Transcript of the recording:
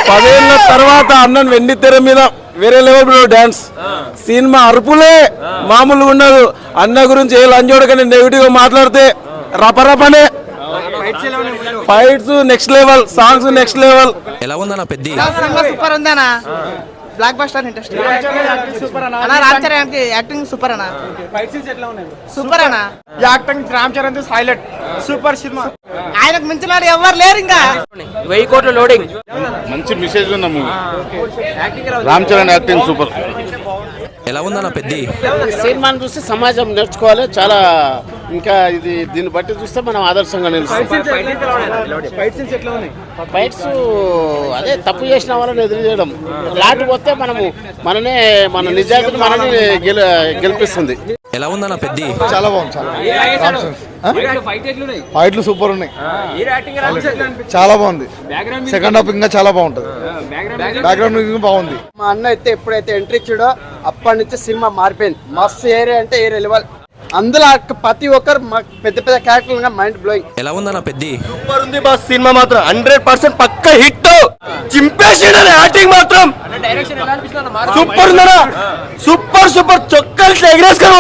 10 ఏళ్ల తర్వాత అన్నన్ వెండి తెర మీద వేరే లెవెల్ డాన్స్ సినిమా అరుపులే మామూలుగా ఉండదు. అన్న గురించి ఏ లంజోడు నెగిటివ్ గా మాట్లాడితే రపరపనే. Fights next level, songs next level. ఎలా ఉందన్న పెద్ద సూపర్ ఉందనా, బ్లాక్ బస్టర్ ఇండస్ట్రీ అన్న. రామ్ చరణ్ యాక్టింగ్ సూపర్ అన్న. సూపర్ అన్న acting Ram Charan highlight. Super cinema. ఆయనకు మించిన వాడు ఎవరు లేరు. ఇంకా 1000 కోట్ల లోడింగ్. మంచి మెసేజ్ ఉన్న movie. Ram Charan acting super. ఎలా ఉందన్న పెద్ద సినిమాను చూస్తే సమాజం నేర్చుకోవాలి చాలా. ఇంకా ఇది దీన్ని బట్టి చూస్తే మనం ఆదర్శంగా నిలుస్తాం. ఫైట్స్ అదే తప్పు చేసిన వాళ్ళని ఎదురు చేయడం, లాటు పోతే మన నిజాయితీని మనని గెలిపిస్తుంది. ఎలా ఉందన్న పెద్ద చాలా బాగుంది. ఫైట్లు సూపర్ ఉన్నాయి. చాలా బాగుంది. సెకండ్ హాఫ్ ఇంకా చాలా బాగుంటది. బ్యాక్గ్రౌండ్ మ్యూజిక్ బాగుంది. మా అన్న అయితే ఎప్పుడైతే ఎంట్రీ ఇచ్చాడో అప్పటి నుంచి సినిమా మారిపోయింది. మస్తు ఏరియా అంటే ఏరియా లెవెల్. అందులో ప్రతి ఒక్కరు పెద్ద పెద్ద క్యారెక్టర్లుగా మైండ్ బ్లోయింగ్. ఎలా ఉందన్న పెద్ద సూపర్ ఉంది బాస్. సినిమా మాత్రం 100% పక్క హిట్. చింపేసాడు యాక్టింగ్ మాత్రం సూపర్ ఉందనా. సూపర్ చొక్కలు ఎగరేసుకొని